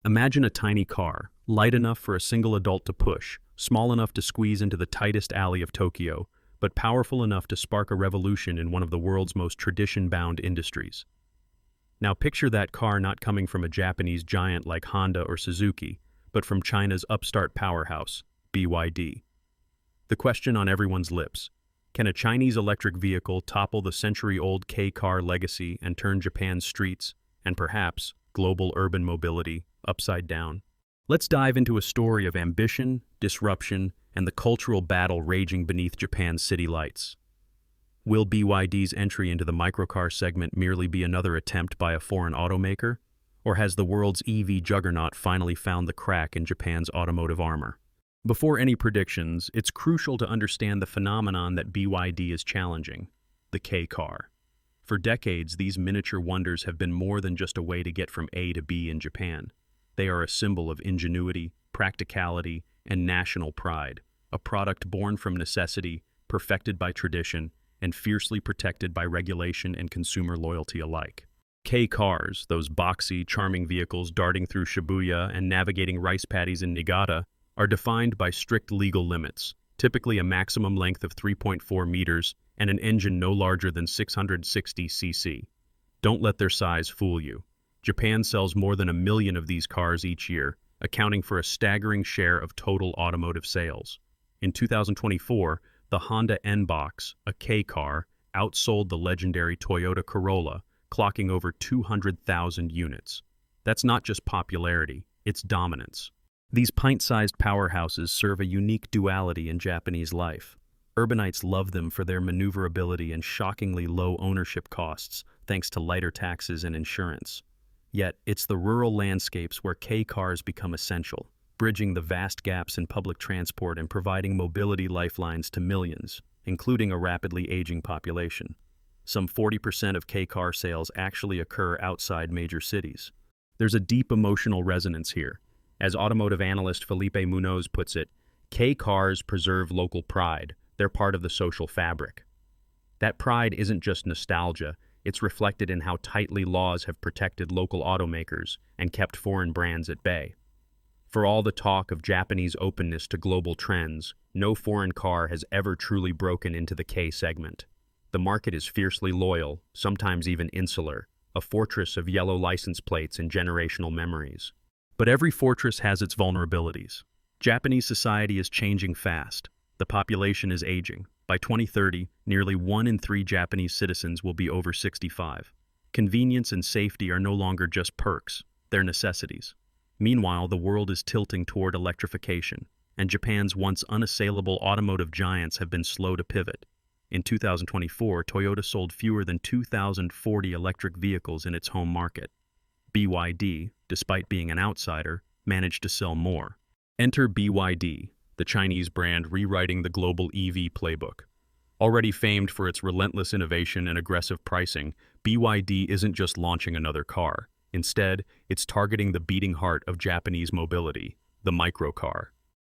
Imagine a tiny car, light enough for a single adult to push, small enough to squeeze into the tightest alley of Tokyo, but powerful enough to spark a revolution in one of the world's most tradition-bound industries. Now picture that car not coming from a Japanese giant like Honda or Suzuki, but from China's upstart powerhouse, BYD. The question on everyone's lips: can a Chinese electric vehicle topple the century-old K-car legacy and turn Japan's streets, and perhaps global urban mobility, upside down? Let's dive into a story of ambition, disruption, and the cultural battle raging beneath Japan's city lights. Will BYD's entry into the microcar segment merely be another attempt by a foreign automaker? Or has the world's EV juggernaut finally found the crack in Japan's automotive armor? Before any predictions, it's crucial to understand the phenomenon that BYD is challenging: the K-car. For decades, these miniature wonders have been more than just a way to get from A to B in Japan. They are a symbol of ingenuity, practicality, and national pride, a product born from necessity, perfected by tradition, and fiercely protected by regulation and consumer loyalty alike. K-cars, those boxy, charming vehicles darting through Shibuya and navigating rice paddies in Niigata, are defined by strict legal limits, typically a maximum length of 3.4 meters and an engine no larger than 660 cc. Don't let their size fool you. Japan sells more than 1 million of these cars each year, accounting for a staggering share of total automotive sales. In 2024, the Honda N-Box, a K-car, outsold the legendary Toyota Corolla, clocking over 200,000 units. That's not just popularity, it's dominance. These pint-sized powerhouses serve a unique duality in Japanese life. Urbanites love them for their maneuverability and shockingly low ownership costs, thanks to lighter taxes and insurance. Yet, it's the rural landscapes where K-cars become essential, bridging the vast gaps in public transport and providing mobility lifelines to millions, including a rapidly aging population. Some 40% of K-car sales actually occur outside major cities. There's a deep emotional resonance here. As automotive analyst Felipe Munoz puts it, K-cars preserve local pride. They're part of the social fabric. That pride isn't just nostalgia, it's reflected in how tightly laws have protected local automakers and kept foreign brands at bay. For all the talk of Japanese openness to global trends, no foreign car has ever truly broken into the K segment. The market is fiercely loyal, sometimes even insular, a fortress of yellow license plates and generational memories. But every fortress has its vulnerabilities. Japanese society is changing fast. The population is aging. By 2030, nearly 1 in 3 Japanese citizens will be over 65. Convenience and safety are no longer just perks, they're necessities. Meanwhile, the world is tilting toward electrification, and Japan's once unassailable automotive giants have been slow to pivot. In 2024, Toyota sold fewer than 2,040 electric vehicles in its home market. BYD, despite being an outsider, managed to sell more. Enter BYD, the Chinese brand rewriting the global EV playbook. Already famed for its relentless innovation and aggressive pricing, BYD isn't just launching another car. Instead, it's targeting the beating heart of Japanese mobility, the microcar.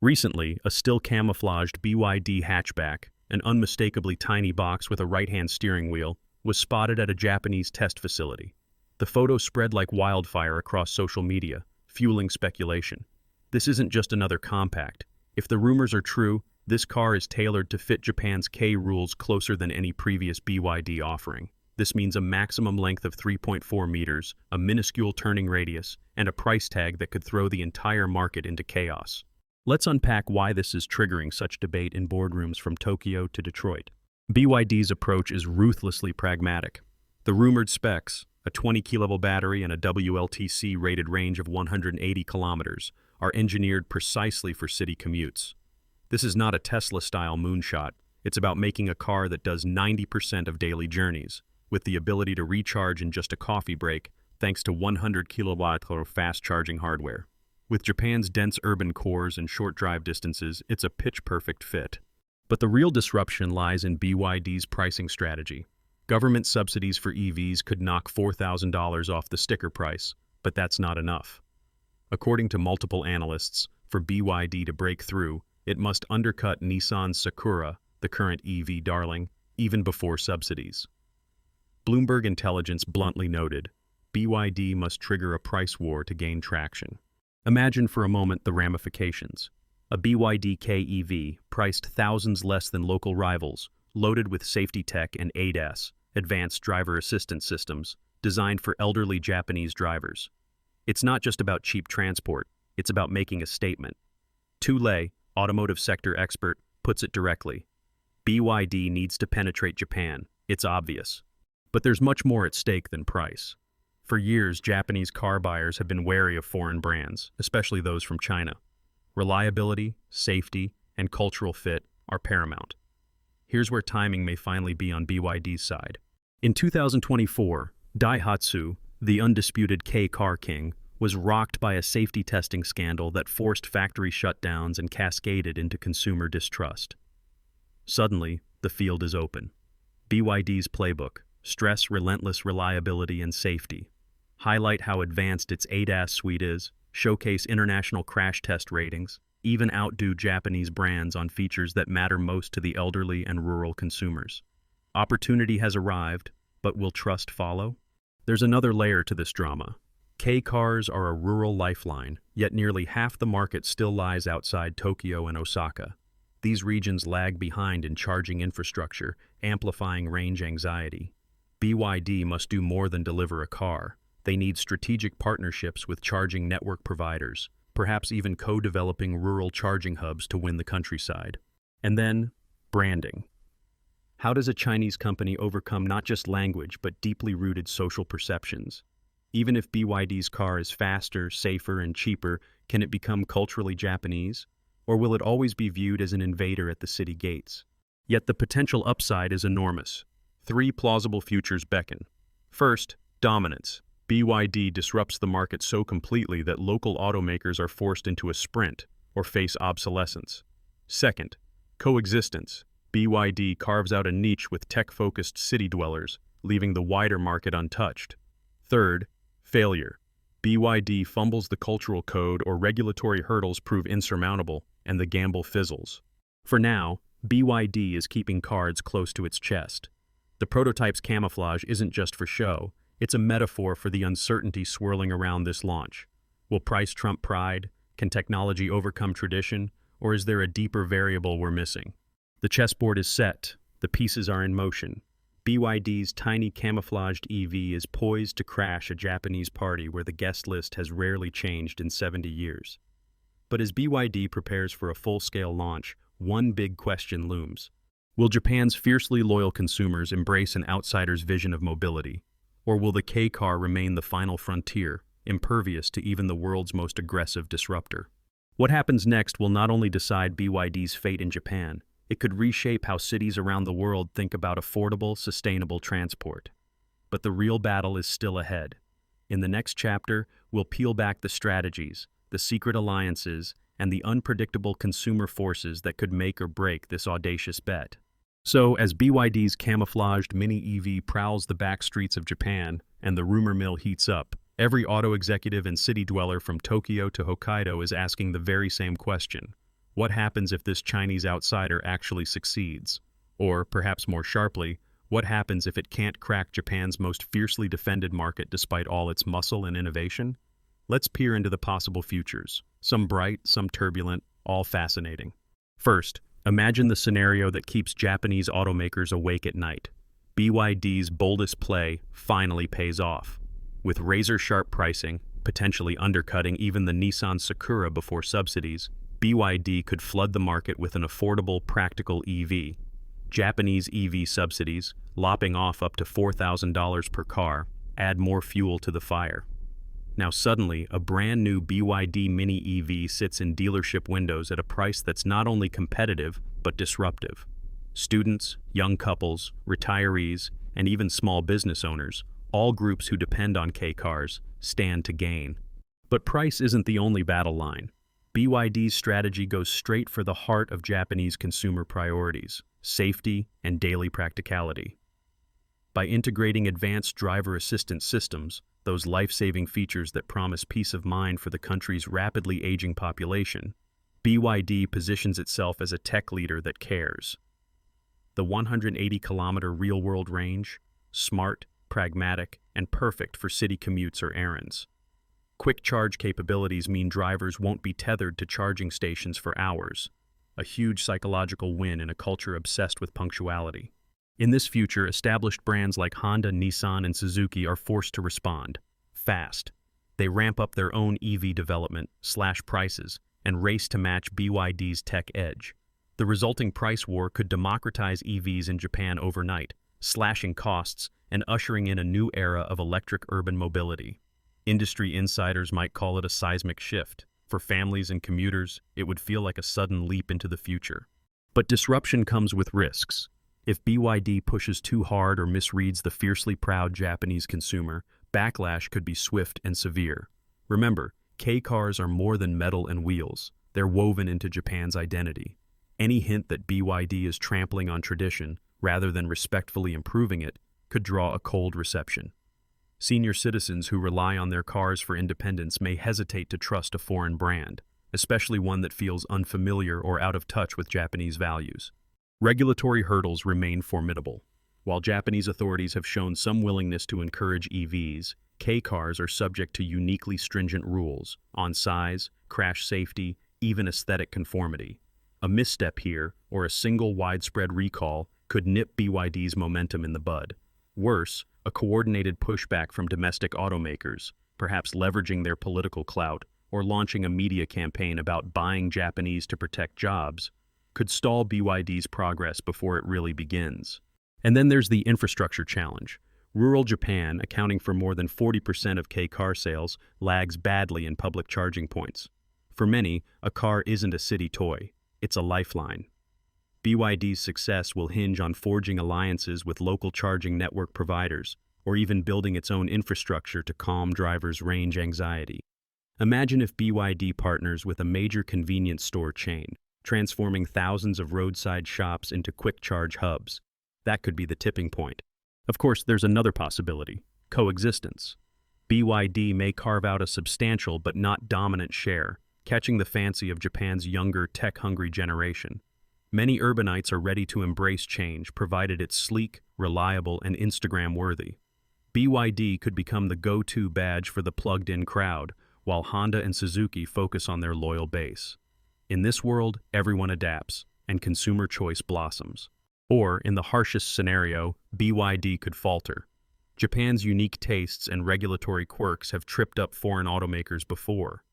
Recently, a still camouflaged BYD hatchback, an unmistakably tiny box with a right-hand steering wheel, was spotted at a Japanese test facility. The photo spread like wildfire across social media, fueling speculation. This isn't just another compact. If the rumors are true, this car is tailored to fit Japan's K rules closer than any previous BYD offering. This means a maximum length of 3.4 meters, a minuscule turning radius, and a price tag that could throw the entire market into chaos. Let's unpack why this is triggering such debate in boardrooms from Tokyo to Detroit. BYD's approach is ruthlessly pragmatic. The rumored specs, a 20 kilovolt battery and a WLTC rated range of 180 kilometers, are engineered precisely for city commutes. This is not a Tesla-style moonshot. It's about making a car that does 90% of daily journeys, with the ability to recharge in just a coffee break thanks to 100 kilowatt fast-charging hardware. With Japan's dense urban cores and short drive distances, it's a pitch-perfect fit. But the real disruption lies in BYD's pricing strategy. Government subsidies for EVs could knock $4,000 off the sticker price, but that's not enough. According to multiple analysts, for BYD to break through, it must undercut Nissan's Sakura, the current EV darling, even before subsidies. Bloomberg Intelligence bluntly noted, BYD must trigger a price war to gain traction. Imagine for a moment the ramifications. A BYD EV, priced thousands less than local rivals, loaded with safety tech and ADAS, advanced driver assistance systems, designed for elderly Japanese drivers. It's not just about cheap transport, it's about making a statement. Lei, automotive sector expert, puts it directly. BYD needs to penetrate Japan, it's obvious. But there's much more at stake than price. For years, Japanese car buyers have been wary of foreign brands, especially those from China. Reliability, safety, and cultural fit are paramount. Here's where timing may finally be on BYD's side. In 2024, Daihatsu, the undisputed K-car king, was rocked by a safety testing scandal that forced factory shutdowns and cascaded into consumer distrust. Suddenly, the field is open. BYD's playbook: stress relentless reliability and safety. Highlight how advanced its ADAS suite is, showcase international crash test ratings, even outdo Japanese brands on features that matter most to the elderly and rural consumers. Opportunity has arrived, but will trust follow? There's another layer to this drama. K-cars are a rural lifeline, yet nearly half the market still lies outside Tokyo and Osaka. These regions lag behind in charging infrastructure, amplifying range anxiety. BYD must do more than deliver a car. They need strategic partnerships with charging network providers, perhaps even co-developing rural charging hubs to win the countryside. And then, branding. How does a Chinese company overcome not just language but deeply rooted social perceptions? Even if BYD's car is faster, safer, and cheaper, can it become culturally Japanese? Or will it always be viewed as an invader at the city gates? Yet the potential upside is enormous. 3 plausible futures beckon. First, dominance. BYD disrupts the market so completely that local automakers are forced into a sprint or face obsolescence. Second, coexistence. BYD carves out a niche with tech-focused city dwellers, leaving the wider market untouched. Third, failure. BYD fumbles the cultural code or regulatory hurdles prove insurmountable, and the gamble fizzles. For now, BYD is keeping cards close to its chest. The prototype's camouflage isn't just for show, it's a metaphor for the uncertainty swirling around this launch. Will price trump pride? Can technology overcome tradition? Or is there a deeper variable we're missing? The chessboard is set, the pieces are in motion. BYD's tiny camouflaged EV is poised to crash a Japanese party where the guest list has rarely changed in 70 years. But as BYD prepares for a full-scale launch, one big question looms. Will Japan's fiercely loyal consumers embrace an outsider's vision of mobility? Or will the K-car remain the final frontier, impervious to even the world's most aggressive disruptor? What happens next will not only decide BYD's fate in Japan, it could reshape how cities around the world think about affordable, sustainable transport. But the real battle is still ahead. In the next chapter, we'll peel back the strategies, the secret alliances, and the unpredictable consumer forces that could make or break this audacious bet. So, as BYD's camouflaged Mini EV prowls the back streets of Japan and the rumor mill heats up, every auto executive and city dweller from Tokyo to Hokkaido is asking the very same question. What happens if this Chinese outsider actually succeeds? Or, perhaps more sharply, what happens if it can't crack Japan's most fiercely defended market despite all its muscle and innovation? Let's peer into the possible futures. Some bright, some turbulent, all fascinating. First, imagine the scenario that keeps Japanese automakers awake at night. BYD's boldest play finally pays off. With razor-sharp pricing, potentially undercutting even the Nissan Sakura before subsidies, BYD could flood the market with an affordable, practical EV. Japanese EV subsidies, lopping off up to $4,000 per car, add more fuel to the fire. Now suddenly, a brand new BYD Mini EV sits in dealership windows at a price that's not only competitive, but disruptive. Students, young couples, retirees, and even small business owners, all groups who depend on K-cars, stand to gain. But price isn't the only battle line. BYD's strategy goes straight for the heart of Japanese consumer priorities: safety and daily practicality. By integrating advanced driver assistance systems, those life-saving features that promise peace of mind for the country's rapidly aging population, BYD positions itself as a tech leader that cares. The 180-kilometer real-world range, smart, pragmatic, and perfect for city commutes or errands. Quick charge capabilities mean drivers won't be tethered to charging stations for hours, a huge psychological win in a culture obsessed with punctuality. In this future, established brands like Honda, Nissan, and Suzuki are forced to respond fast. They ramp up their own EV development, slash prices, and race to match BYD's tech edge. The resulting price war could democratize EVs in Japan overnight, slashing costs and ushering in a new era of electric urban mobility. Industry insiders might call it a seismic shift. For families and commuters, it would feel like a sudden leap into the future. But disruption comes with risks. If BYD pushes too hard or misreads the fiercely proud Japanese consumer, backlash could be swift and severe. Remember, K-cars are more than metal and wheels. They're woven into Japan's identity. Any hint that BYD is trampling on tradition, rather than respectfully improving it, could draw a cold reception. Senior citizens who rely on their cars for independence may hesitate to trust a foreign brand, especially one that feels unfamiliar or out of touch with Japanese values. Regulatory hurdles remain formidable. While Japanese authorities have shown some willingness to encourage EVs, K-cars are subject to uniquely stringent rules on size, crash safety, even aesthetic conformity. A misstep here, or a single widespread recall, could nip BYD's momentum in the bud. Worse, a coordinated pushback from domestic automakers, perhaps leveraging their political clout or launching a media campaign about buying Japanese to protect jobs, could stall BYD's progress before it really begins. And then there's the infrastructure challenge. Rural Japan, accounting for more than 40% of K-car sales, lags badly in public charging points. For many, a car isn't a city toy, it's a lifeline. BYD's success will hinge on forging alliances with local charging network providers, or even building its own infrastructure to calm drivers' range anxiety. Imagine if BYD partners with a major convenience store chain, transforming thousands of roadside shops into quick charge hubs. That could be the tipping point. Of course, there's another possibility: coexistence. BYD may carve out a substantial but not dominant share, catching the fancy of Japan's younger, tech-hungry generation. Many urbanites are ready to embrace change, provided it's sleek, reliable, and Instagram-worthy. BYD could become the go-to badge for the plugged-in crowd, while Honda and Suzuki focus on their loyal base. In this world, everyone adapts, and consumer choice blossoms. Or, in the harshest scenario, BYD could falter. Japan's unique tastes and regulatory quirks have tripped up foreign automakers before.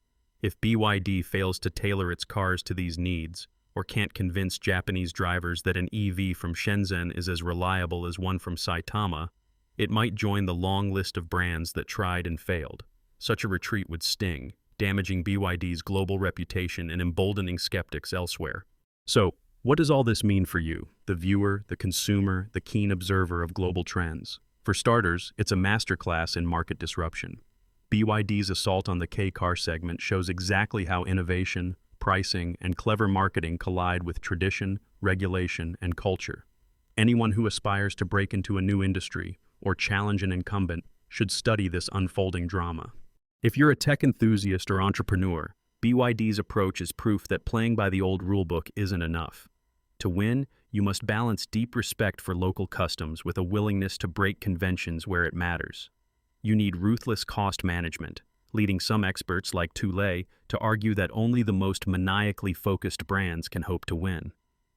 If BYD fails to tailor its cars to these needs, or can't convince Japanese drivers that an EV from Shenzhen is as reliable as one from Saitama, it might join the long list of brands that tried and failed. Such a retreat would sting, damaging BYD's global reputation and emboldening skeptics elsewhere. So, what does all this mean for you, the viewer, the consumer, the keen observer of global trends? For starters, it's a masterclass in market disruption. BYD's assault on the K-car segment shows exactly how innovation, pricing, and clever marketing collide with tradition, regulation, and culture. Anyone who aspires to break into a new industry or challenge an incumbent should study this unfolding drama. If you're a tech enthusiast or entrepreneur, BYD's approach is proof that playing by the old rulebook isn't enough. To win, you must balance deep respect for local customs with a willingness to break conventions where it matters. You need ruthless cost management, leading some experts like Toulay to argue that only the most maniacally focused brands can hope to win.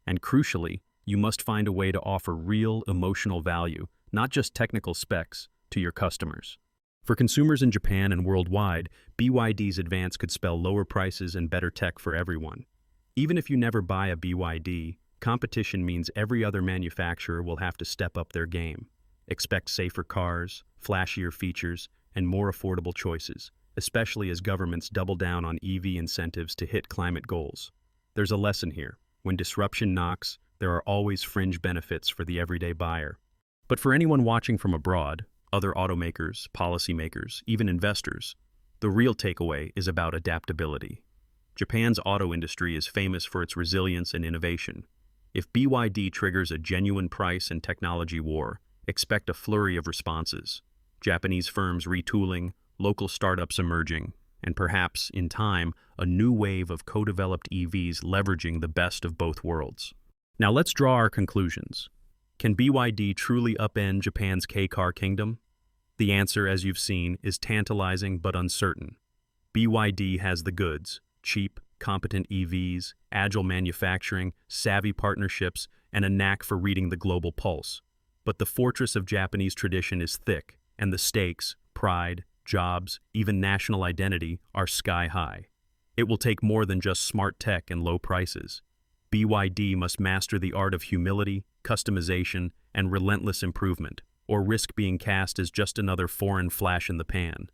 And crucially, you must find a way to offer real emotional value, not just technical specs, to your customers. For consumers in Japan and worldwide, BYD's advance could spell lower prices and better tech for everyone. Even if you never buy a BYD, competition means every other manufacturer will have to step up their game. Expect safer cars, flashier features, and more affordable choices, especially as governments double down on EV incentives to hit climate goals. There's a lesson here. When disruption knocks, there are always fringe benefits for the everyday buyer. But for anyone watching from abroad, other automakers, policymakers, even investors, the real takeaway is about adaptability. Japan's auto industry is famous for its resilience and innovation. If BYD triggers a genuine price and technology war, expect a flurry of responses. Japanese firms retooling, local startups emerging, and perhaps, in time, a new wave of co-developed EVs leveraging the best of both worlds. Now let's draw our conclusions. Can BYD truly upend Japan's K-car kingdom? The answer, as you've seen, is tantalizing but uncertain. BYD has the goods: cheap, competent EVs, agile manufacturing, savvy partnerships, and a knack for reading the global pulse. But the fortress of Japanese tradition is thick, and the stakes, pride, jobs, even national identity, are sky high. It will take more than just smart tech and low prices. BYD must master the art of humility, customization, and relentless improvement, or risk being cast as just another foreign flash in the pan.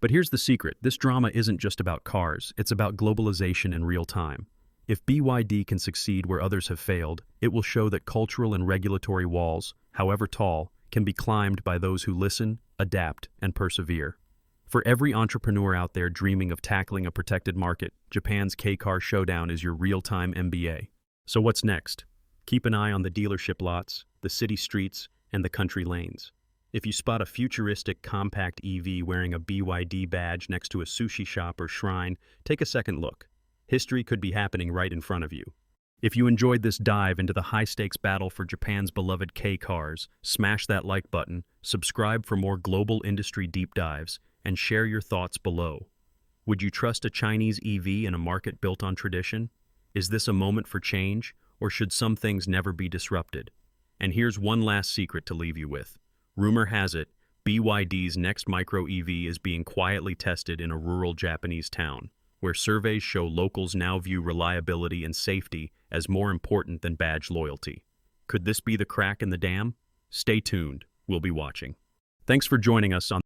But here's the secret: this drama isn't just about cars, it's about globalization in real time. If BYD can succeed where others have failed, it will show that cultural and regulatory walls, however tall, can be climbed by those who listen, adapt, and persevere. For every entrepreneur out there dreaming of tackling a protected market, Japan's K-Car Showdown is your real-time MBA. So what's next? Keep an eye on the dealership lots, the city streets, and the country lanes. If you spot a futuristic compact EV wearing a BYD badge next to a sushi shop or shrine, take a second look. History could be happening right in front of you. If you enjoyed this dive into the high-stakes battle for Japan's beloved K-cars, smash that like button, subscribe for more global industry deep dives, and share your thoughts below. Would you trust a Chinese EV in a market built on tradition? Is this a moment for change, or should some things never be disrupted? And here's one last secret to leave you with. Rumor has it, BYD's next micro EV is being quietly tested in a rural Japanese town, where surveys show locals now view reliability and safety as more important than badge loyalty. Could this be the crack in the dam? Stay tuned. We'll be watching. Thanks for joining us on